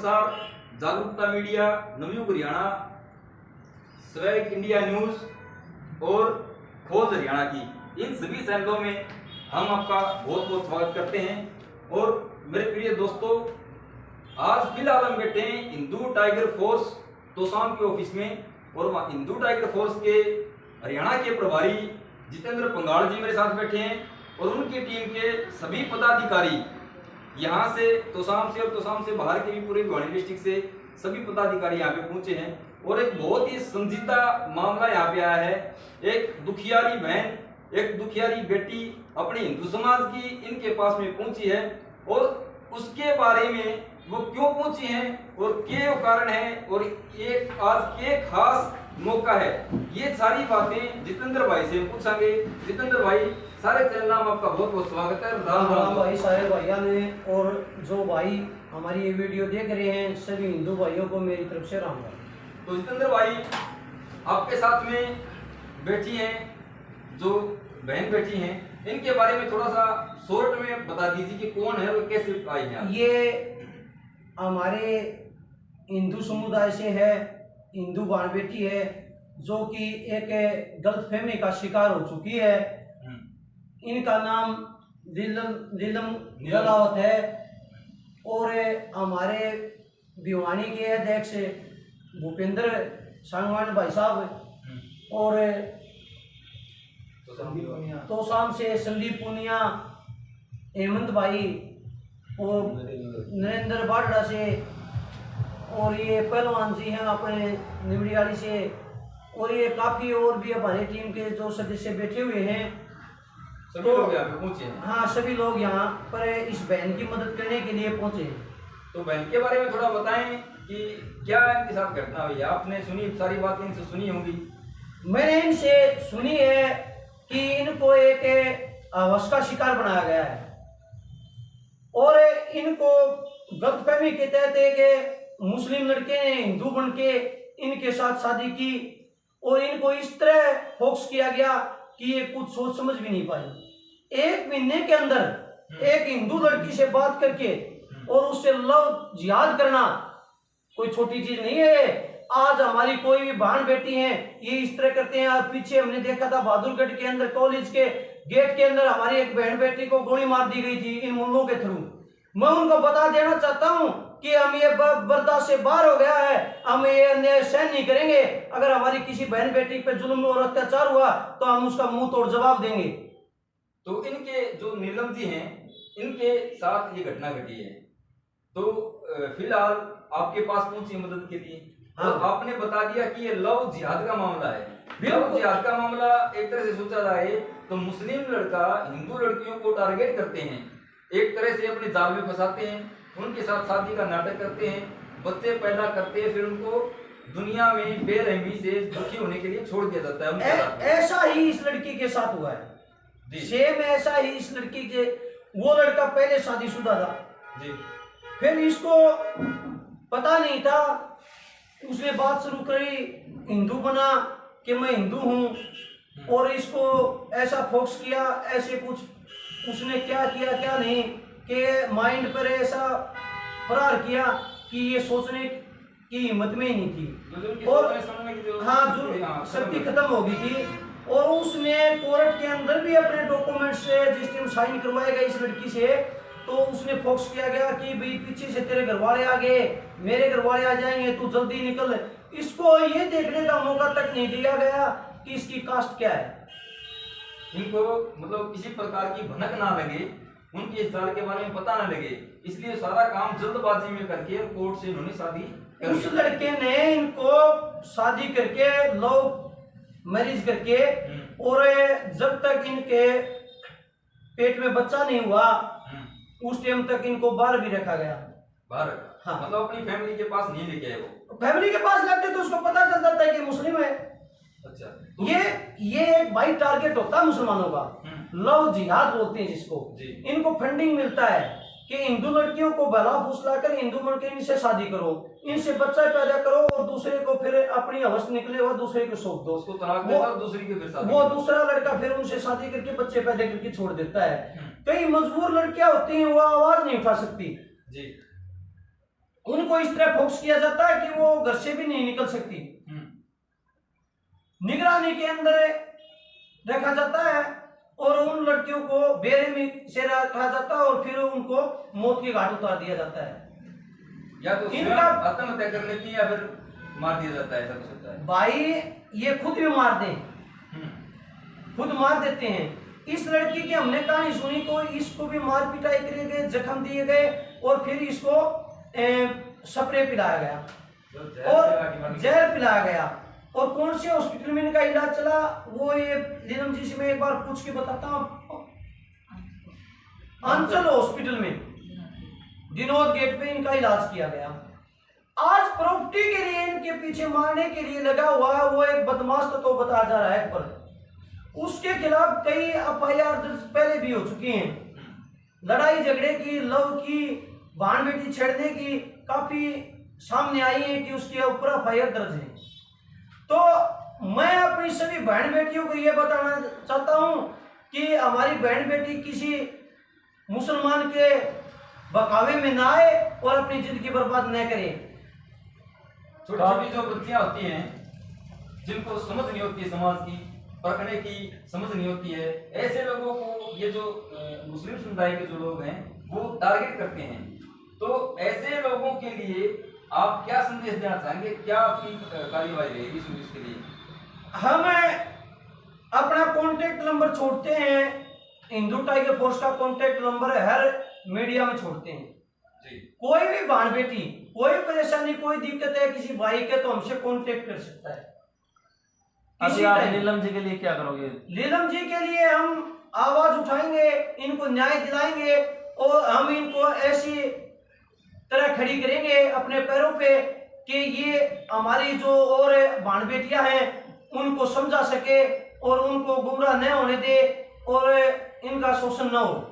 प्रसार Jagrukta media, Navyug Haryana, swag India news और खोज हरियाणा की, इन सभी चैनलों में हम आपका बहुत बहुत स्वागत करते हैं। और मेरे प्रिय दोस्तों, आज फिलहाल हम बैठे हैं हिंदू टाइगर फोर्स तोशाम के ऑफिस में, और वहाँ हिंदू टाइगर फोर्स के हरियाणा के प्रभारी जितेंद्र पंगाड़ जी मेरे साथ बैठे हैं, और उनकी टीम के सभी पदाधिकारी यहाँ से तोशाम से और तोशाम से बाहर के भी पूरे भिवानी डिस्ट्रिक्ट से सभी पदाधिकारी यहाँ पे पहुंचे हैं। और एक बहुत ही संजीदा मामला यहाँ पे आया है। एक दुखियारी बहन, एक दुखियारी बेटी अपने हिंदू समाज की इनके पास में पहुंची है, और उसके बारे में वो क्यों पहुंची हैं और क्या कारण है, और एक आज के खास मौका है, ये सारी बातें जितेंद्र भाई से पूछांगे। जितेंद्र भाई, सारे चैनल में आपका बहुत बहुत स्वागत है। राम भाई, सारे भाइयों ने, और जो भाई हमारी ये वीडियो देख रहे हैं सभी हिंदू भाइयों को मेरी तरफ से राम भाई। तो जितेंद्र भाई, आपके साथ में बैठी हैं जो बहन बैठी हैं, इनके बारे में थोड़ा सा शॉर्ट में बता दीजिए कि कौन है और कैसे आई है। ये हमारे हिंदू समुदाय से है, हिंदू बहन बेटी है, जो कि एक गलतफहमी का शिकार हो चुकी है। इनका नाम नीलम गलावत है, और हमारे भिवानी के अध्यक्ष भूपेंद्र सांगवान भाई साहब, और तोशाम से संदीप पुनिया, हेमंत भाई, और नरेंद्र बाडा से, और ये पहलवान जी हैं अपने निमड़ियाली से, और ये काफ़ी और भी हमारी टीम के जो सदस्य बैठे हुए हैं। सभी लोग यहाँ पे पहुंचे हैं। हाँ, सभी लोग यहाँ पर इस बहन की मदद करने के लिए पहुंचे हैं। तो बहन के बारे में थोड़ा बताएं कि क्या इनके साथ घटना हुई है। आपने सुनी सारी बातें, इनसे सुनी होंगी। मैंने इनसे सुनी है कि इनको एक हवस का शिकार बनाया गया है, और इनको गलतफहमी के तहत एक मुस्लिम लड़के ने हिंदू बन के इनके साथ शादी की, और इनको इस तरह फोकस किया गया कि ये कुछ सोच समझ भी नहीं पाई। 1 महीने के अंदर एक हिंदू लड़की से बात करके और उससे लव जिहाद करना कोई छोटी चीज नहीं है। आज हमारी कोई भी बहन बेटी है ये इस तरह करते हैं। आज पीछे हमने देखा था बहादुरगढ़ के अंदर कॉलेज के गेट के अंदर हमारी एक बहन बेटी को गोली मार दी गई थी इन मुल्लों के थ्रू। मैं उनको बता देना चाहता हूं कि हम ये बर्दाश्त से बाहर हो गया है, हम ये अन्याय सहन नहीं करेंगे। अगर हमारी किसी बहन बेटी पे जुल्म और अत्याचार हुआ तो हम उसका मुंह तोड़ जवाब देंगे। तो इनके जो नीलम जी हैं, इनके साथ ये घटना घटी है, तो फिलहाल आपके पास पहुंची मदद के लिए। हाँ। तो आपने बता दिया कि ये लव जिहाद का मामला है। बिल्कुल। लव जिहाद का मामला एक तरह से सोचा जाए तो मुस्लिम लड़का हिंदू लड़कियों को टारगेट करते हैं, एक तरह से अपने जाल में फंसाते हैं, उनके साथ शादी का नाटक करते हैं, बच्चे पैदा करते हैं, फिर उनको दुनिया में बेरहमी से दुखी होने के लिए छोड़ दिया जाता है। ऐसा ही इस लड़की के साथ हुआ है। सेम ऐसा ही इस लड़की के, वो लड़का पहले शादीशुदा था जी, फिर इसको पता नहीं था, उसने बात शुरू करी, हिंदू बना कि मैं हिंदू हूँ, और इसको ऐसा फोकस किया, ऐसे कुछ उसने क्या किया क्या नहीं कि माइंड पर ऐसा प्रहार किया कि ये सोचने की हिम्मत में ही नहीं थी, और हाँ, जो शक्ति खत्म हो गई थी। और उसने कोर्ट के अंदर भी अपने डॉक्यूमेंट से जिस टाइम साइन करवाए गए इस लड़की से, तो उसने फोकस किया गया कि भाई पीछे से तेरे घर वाले आ गए, मेरे घर वाले आ जाएंगे, तू जल्दी निकल। इसको ये देखने का मौका तक नहीं दिया गया कि इसकी कास्ट क्या है। इनको मतलब किसी प्रकार की भनक ना लगे, उनके इस जाल के बारे में पता ना लगे, इसलिए सारा काम जल्दबाजी में करके कोर्ट से इन्होंने शादी कर उस लड़के ने इनको शादी करके लव मैरिज करके, और जब तक इनके पेट में बच्चा नहीं हुआ उस टाइम तक इनको बाहर भी रखा गया। बाहर? हाँ, मतलब अपनी फैमिली के पास नहीं लेके आए वो। फैमिली के पास लगते तो उसको पता चल जाता है कि मुस्लिम है। अच्छा, तो ये एक बाई टारगेट होता है मुसलमानों का, लव जिहाद बोलते हैं जिसको। इनको फंडिंग मिलता है कि हिंदू लड़कियों को भला फुसला कर हिंदू बन के इनसे शादी करो, इनसे बच्चा पैदा करो, और दूसरे को फिर अपनी हवस निकले वो दूसरे को सौंप दो, उसको तलाक देता है, दूसरी की फिर शादी, वो दूसरा लड़का फिर उनसे शादी करके बच्चे पैदा करके छोड़ देता है। कई मजबूर लड़कियां होती हैं वो आवाज नहीं उठा सकती जी, उनको इस तरह फोकस किया जाता है कि वो घर से भी नहीं निकल सकती, निगरानी के अंदर रखा जाता है और उन लड़कियों को बेरहमी से रखा जाता है और फिर उनको मौत के घाट उतार दिया जाता है। या तो इनका आत्महत्या कर लेती है या फिर मार दिया जाता है, ऐसा कुछ होता है। भाई ये खुद भी मार दें, खुद मार देते हैं। इस लड़की की हमने कहानी सुनी तो इसको भी मार पिटाई करे गए, जख्म दिए गए और फिर इसको स्प्रे पिलाया गया और जहर पिलाया गया। और कौन से हॉस्पिटल में इनका इलाज चला वो ये नीलम जी से मैं एक बार पूछ के बताता हूँ। अंचल हॉस्पिटल में दिनोद गेट पे इनका इलाज किया गया। आज प्रॉपर्टी के लिए इनके पीछे मारने के लिए लगा हुआ वो एक बदमाश तो बता जा रहा है, पर उसके खिलाफ कई एफआईआर पहले भी हो चुकी हैं। लड़ाई झगड़े की, लव की, बहन बेटी छेड़ने की काफी सामने आई है कि उसके ऊपर एफआईआर दर्ज है। तो मैं अपनी सभी बहन बेटियों को यह बताना चाहता हूं कि हमारी बहन बेटी किसी मुसलमान के बकावे में ना आए और अपनी जिंदगी बर्बाद न करे। छोटी छोटी जो बच्चियां होती हैं जिनको समझ नहीं होती है, समाज की परखने की समझ नहीं होती है, ऐसे लोगों को ये जो मुस्लिम समुदाय के जो लोग हैं वो टारगेट करते हैं। तो ऐसे लोगों के लिए आप क्या संदेश देना चाहेंगे, क्या आपकी कार्यवाही रहेगी इसके लिए? हम अपना कॉन्टेक्ट नंबर छोड़ते हैं, हिंदू टाइगर फोर्स का कॉन्टेक्ट नंबर हर मीडिया में छोड़ते हैं जी। कोई भी बहन बेटी, कोई परेशानी, कोई दिक्कत है किसी भाई के तो हमसे कांटेक्ट कर सकता है। अभी आप नीलम जी के लिए क्या करोगे? नीलम जी के लिए हम आवाज उठाएंगे, इनको न्याय दिलाएंगे और हम इनको ऐसी तरह खड़ी करेंगे अपने पैरों पे कि ये हमारी जो और बहन बेटियां हैं उनको समझा सके और उनको गुमराह न होने दे और इनका शोषण न हो।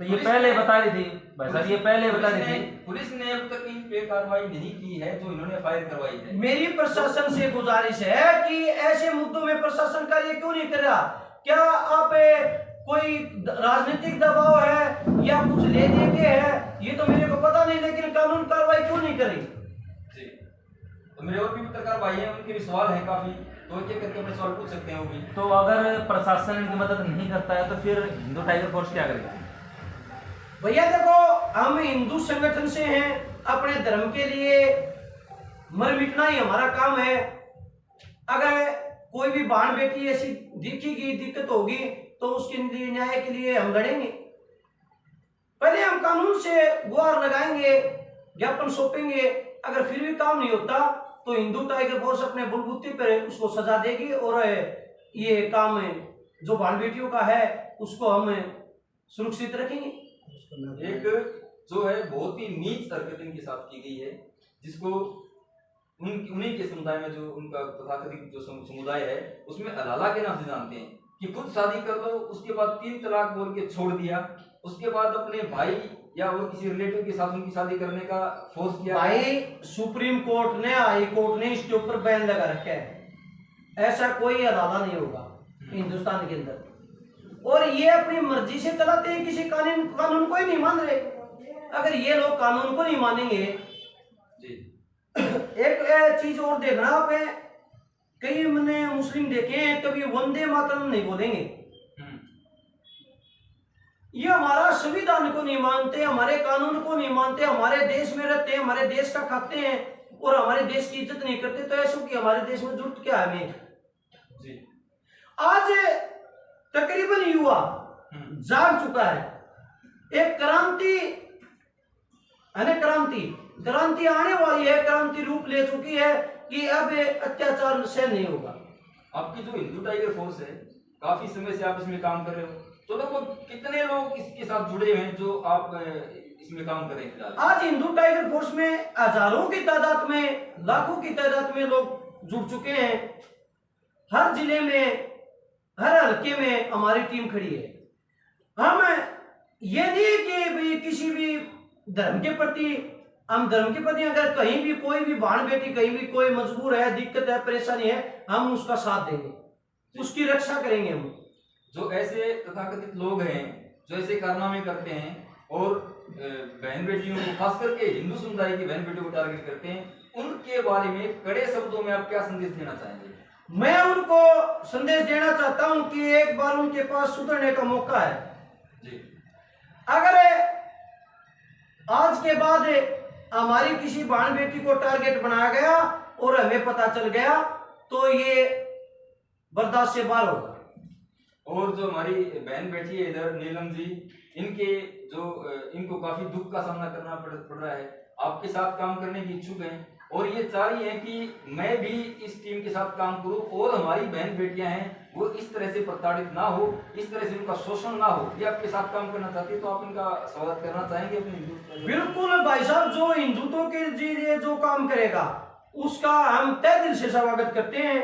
तो ये पहले बता रही थी भाई साहब, ये पहले बता रही थी। पुलिस ने अब तक इन पे कार्रवाई नहीं की है जो इन्होंने फायर करवाई है। मेरी प्रशासन से गुजारिश है कि ऐसे मुद्दों में प्रशासन कार्य क्यों नहीं कर रहा? क्या आप कोई राजनीतिक दबाव है या कुछ ले दे के है, ये तो मेरे को पता नहीं, लेकिन कानून कार्रवाई क्यों नहीं करी? जी, तो मेरे और भी पत्रकार भाई हैं, उनके भी सवाल हैं काफी, तो एक एक करके अपने सवाल पूछ सकते हैं वो भी। तो अगर प्रशासन इनकी मदद नहीं करता है तो फिर हिंदू टाइगर फोर्स क्या करेगा? भैया देखो, हम हिंदू संगठन से हैं, अपने धर्म के लिए मर मिटना ही हमारा काम है। अगर कोई भी बहन बेटी ऐसी दिखेगी, दिक्कत होगी तो उसके लिए न्याय के लिए हम लड़ेंगे। पहले हम कानून से गुहार लगाएंगे, ज्ञापन सौंपेंगे, अगर फिर भी काम नहीं होता तो हिंदू टाइगर फोर्स अपने बलबूते पर उसको सजा देगी और ये काम जो बहन बेटियों का है उसको हम सुरक्षित रखेंगे। एक जो है बहुत ही नीच हरकत इनके साथ की गई है, जिसको उन्हीं के समुदाय में जो उनका तथाकथित जो समुदाय है उसमें अलाला के नाम से जानते हैं कि खुद शादी कर लो, उसके बाद 3 तलाक बोल के छोड़ दिया, उसके बाद अपने भाई या और किसी रिलेटिव के साथ उनकी शादी करने का फोर्स किया। भाई सुप्रीम कोर्ट ने, हाई कोर्ट ने इसके ऊपर बैन लगा रखा है, ऐसा कोई अलाला नहीं होगा हिंदुस्तान के अंदर। और ये अपनी मर्जी से चलाते हैं, किसी कानून को ही नहीं मान रहे। अगर ये लोग कानून को नहीं मानेंगे जी। एक चीज और देखना आप, कई मैंने मुस्लिम देखे हैं कभी वंदे मातरम नहीं बोलेंगे। ये हमारा संविधान को नहीं मानते, हमारे कानून को नहीं मानते, हमारे देश में रहते हैं, हमारे देश का खाते हैं और हमारे देश की इज्जत नहीं करते। तो ऐसा कि हमारे देश में जरूरत क्या है हमें? जी। आज तकरीबन युवा जाग चुका है, एक क्रांति आने वाली है, क्रांति रूप ले चुकी है कि अब अत्याचार से नहीं होगा। आपकी जो हिंदू टाइगर फोर्स है, काफी समय से आप इसमें काम कर रहे हो, तो लोग कितने लोग इसके साथ जुड़े हुए हैं जो आप इसमें काम कर रहे हैं? आज हिंदू टाइगर फोर्स में हजारों की तादाद में, लाखों की तादाद में लोग जुड़ चुके हैं। हर जिले में, हर हल्के में हमारी टीम खड़ी है। हम ये नहीं कि भी किसी भी धर्म के प्रति, हम धर्म के प्रति अगर कहीं भी कोई भी बहन बेटी, कहीं भी कोई मजबूर है, दिक्कत है, परेशानी है, हम उसका साथ देंगे, उसकी रक्षा करेंगे। हम जो ऐसे तथाकथित लोग हैं जो ऐसे कारनामे करते हैं और बहन बेटियों को, खास करके हिंदू समुदाय की बहन बेटियों को टारगेट करते हैं, उनके बारे में कड़े शब्दों में आप क्या संदेश देना चाहेंगे? मैं उनको संदेश देना चाहता हूं कि एक बार उनके पास सुधरने का मौका है जी। अगर आज के बाद हमारी किसी बहन बेटी को टारगेट बनाया गया और हमें पता चल गया तो ये बर्दाश्त से बाहर होगा। और जो हमारी बहन बेटी है इधर नीलम जी, इनको काफी दुख का सामना करना पड़ रहा है, आपके साथ काम करने की इच्छुक हैं और ये चाह रही है कि मैं भी इस टीम के साथ काम करूं और हमारी बहन बेटियां हैं वो इस तरह से प्रताड़ित ना हो, इस तरह से उनका शोषण ना हो, ये आपके साथ काम करना चाहती है, तो आप इनका स्वागत करना चाहेंगे अपने हिंदू? बिल्कुल भाई साहब, जो हिंदुत्व के लिए जो काम करेगा उसका हम तहे दिल से स्वागत करते हैं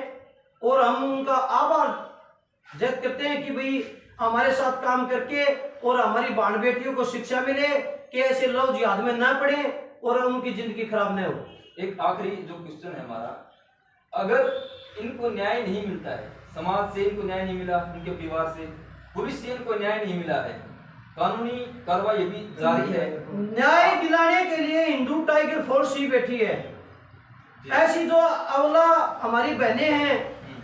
और हम उनका आभार व्यक्त करते हैं कि भाई हमारे साथ काम करके और हमारी बहन बेटियों को शिक्षा मिले कि ऐसे लोग जिहाद में ना पड़े और उनकी जिंदगी खराब न हो। एक आखिरी जो क्वेश्चन है हमारा, अगर इनको न्याय नहीं मिलता है, समाज से इनको न्याय नहीं मिला, इनके परिवार से, पुलिस से इनको न्याय नहीं मिला है, कानूनी कार्रवाई भी जारी है, न्याय दिलाने के लिए हिंदू टाइगर फोर्स ही बैठी है। ऐसी जो अवला हमारी बहनें हैं,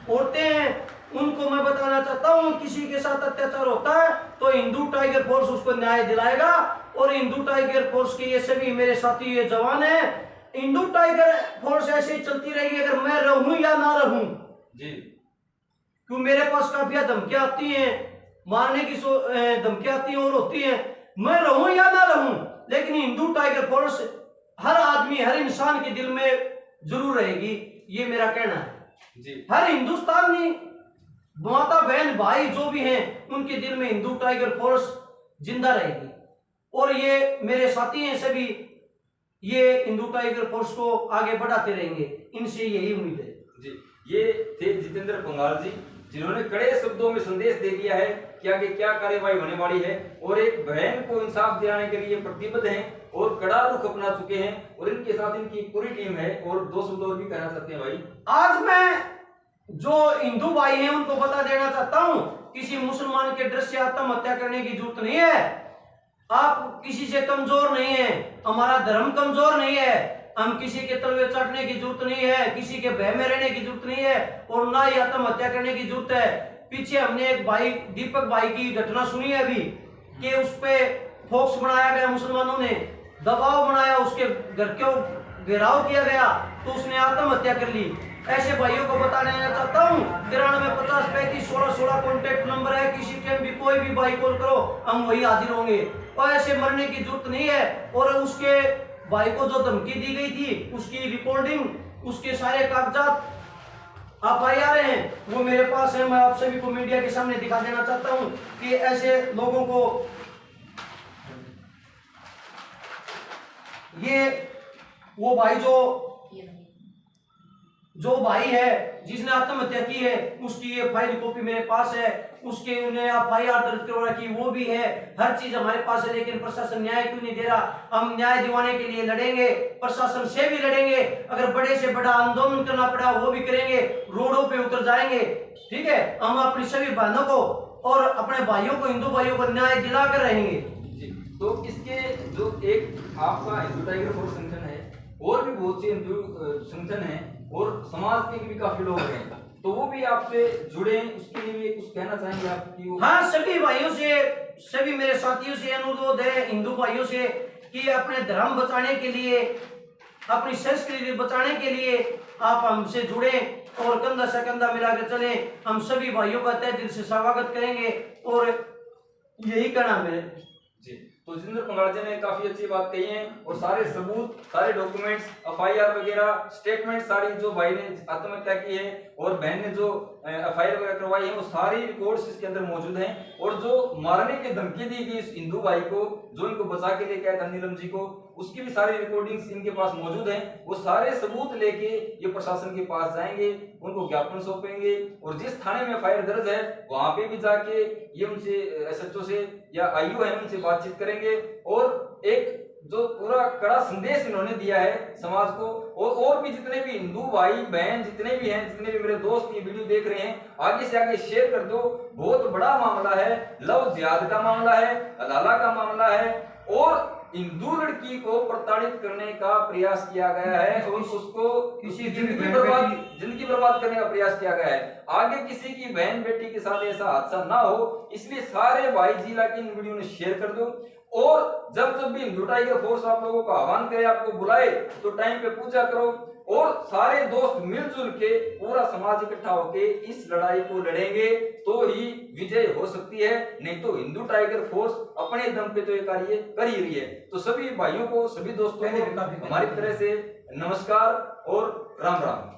औरतें हैं, उनको मैं बताना चाहता हूँ किसी के साथ अत्याचार होता है तो हिंदू टाइगर फोर्स उसको न्याय दिलाएगा और हिंदू टाइगर फोर्स के ये सभी मेरे साथी ये जवान हैं, हिंदू टाइगर फोर्स ऐसे ही चलती रहेगी अगर मैं रहूं या ना रहूं जी। क्यों मेरे पास काफिया धमकियां आती हैं, मारने की धमकियां आती हैं और होती हैं, मैं रहूं या ना रहूं लेकिन हिंदू टाइगर फोर्स हर आदमी हर इंसान के दिल में जरूर रहेगी, ये मेरा कहना है जी। हर हिंदुस्तानी माता बहन भाई जो भी हैं उनके दिल में हिंदू टाइगर फोर्स जिंदा रहेगी और ये मेरे साथी हैं सभी, ये हिंदू टाइगर फोर्स को आगे बढ़ाते रहेंगे, इनसे यही उम्मीद है जी। ये थे जितेंद्र पंघाल जी, जिन्होंने कड़े शब्दों में संदेश दे दिया है कि आगे क्या कार्यवाही होने वाली है और एक बहन को इंसाफ दिलाने के लिए प्रतिबद्ध हैं और कड़ा रुख अपना चुके हैं और इनके साथ इनकी पूरी टीम है। और दो शब्द और भी कहना चाहते हैं भाई। आज मैं जो हिंदू भाई हैं उनको बता देना चाहता हूं, किसी मुसलमान के ड्रेस से आत्महत्या करने की जरूरत नहीं है, आप किसी से कमजोर नहीं है, हमारा धर्म कमजोर नहीं है, हम किसी के तलवे चाटने की जरूरत नहीं है, किसी के भय में रहने की जरूरत नहीं है और ना ही आत्महत्या करने की जरूरत है। पीछे हमने एक भाई दीपक भाई की घटना सुनी है अभी कि उस पे फोक्स बनाया गया, मुसलमानों ने दबाव बनाया, उसके घर को घेराव किया गया तो उसने आत्महत्या कर ली। ऐसे भाइयों को बता देना चाहता हूँ 93 50 35 16 16 कॉन्टेक्ट नंबर है, किसी टाइम भी कोई भी भाई कॉल करो हम वही हाजिर होंगे और ऐसे मरने की जरूरत नहीं है। और उसके भाई को जो धमकी दी गई थी उसकी रिकॉर्डिंग, उसके सारे कागजात FIR हैं वो मेरे पास है, मैं आप सभी को मीडिया के सामने दिखा देना चाहता हूँ कि ऐसे लोगों को ये वो भाई जो भाई है जिसने आत्महत्या की है उसकी ये फाइल कॉपी मेरे पास है, उसके उन्हें FIR दर्ज करवा रखी वो भी है, हर चीज हमारे पास है, लेकिन प्रशासन न्याय क्यों नहीं दे रहा। हम न्याय दिवाने के लिए लड़ेंगे, प्रशासन से भी लड़ेंगे, अगर बड़े से बड़ा आंदोलन करना पड़ा वो भी करेंगे, रोडों पे उतर जाएंगे, ठीक है। हम अपनी सभी बहनों को और अपने भाइयों को, हिंदू भाइयों को न्याय दिला कर रहेंगे जी। तो इसके जो एक आपका हिंदू टाइगर फोर्स संगठन है और भी बहुत से हिंदू संगठन है और समाज के भी काफी लोग हैं, तो वो भी आपसे जुड़े हैं, उसके लिए भी कुछ कहना चाहेंगे आप कि हाँ, सभी भाइयों से, सभी मेरे साथियों से अनुरोध है, हिंदू भाइयों से, कि अपने धर्म बचाने के लिए, अपनी संस्कृति बचाने के लिए आप हमसे जुड़े और कंधा से कंधा मिलाकर चले। हम सभी भाइयों का तहे दिल से स्वागत करेंगे और यही कहना मेरे जी। तो जितेंद्र पंघाल जी ने काफी अच्छी बात कही है और सारे सबूत, सारे डॉक्यूमेंट्स, FIR वगैरह, स्टेटमेंट सारी जो भाई ने आत्महत्या की है और बहन ने जो FIR वगैरह करवाई है वो सारी रिकॉर्ड्स इसके अंदर मौजूद हैं। और जो मारने की धमकी दी गई इस हिंदू भाई को, जो इनको बचा के लेके आया था नीलम जी को, उसकी भी सारी रिकॉर्डिंग्स इनके पास मौजूद हैं। वो सारे सबूत लेके ये प्रशासन के पास जाएंगे, उनको ज्ञापन सौंपेंगे और जिस थाने में FIR दर्ज है वहां पे भी जाके ये उनसे SHO से या IU है उनसे बातचीत करेंगे और एक जो पूरा कड़ा संदेश इन्होंने दिया है समाज को। और भी जितने भी हिंदू भाई बहन जितने भी हैं, जितने भी मेरे दोस्त ये वीडियो देख रहे हैं, आगे से आगे शेयर कर दो। बहुत बड़ा मामला है, लव जिहाद का मामला है, हलाला का मामला है और हिंदू लड़की को प्रताड़ित करने का प्रयास किया गया है और उसको किसी उसकी जिंदगी जिंदगी बर्बाद करने का प्रयास किया गया है। आगे किसी की बहन बेटी के साथ ऐसा हादसा ना हो, इसलिए सारे भाई जिला की इन वीडियो ने शेयर कर दो। और जब भी हिंदू टाइगर फोर्स आप लोगों को आह्वान करे, आपको बुलाए, तो टाइम पे पूजा करो और सारे दोस्त मिलजुल के पूरा समाज इकट्ठा होके इस लड़ाई को लड़ेंगे तो ही विजय हो सकती है, नहीं तो हिंदू टाइगर फोर्स अपने दम पे तो ये कार्य कर ही रही है। तो सभी भाइयों को, सभी दोस्तों को हमारी तरह से नमस्कार और राम राम।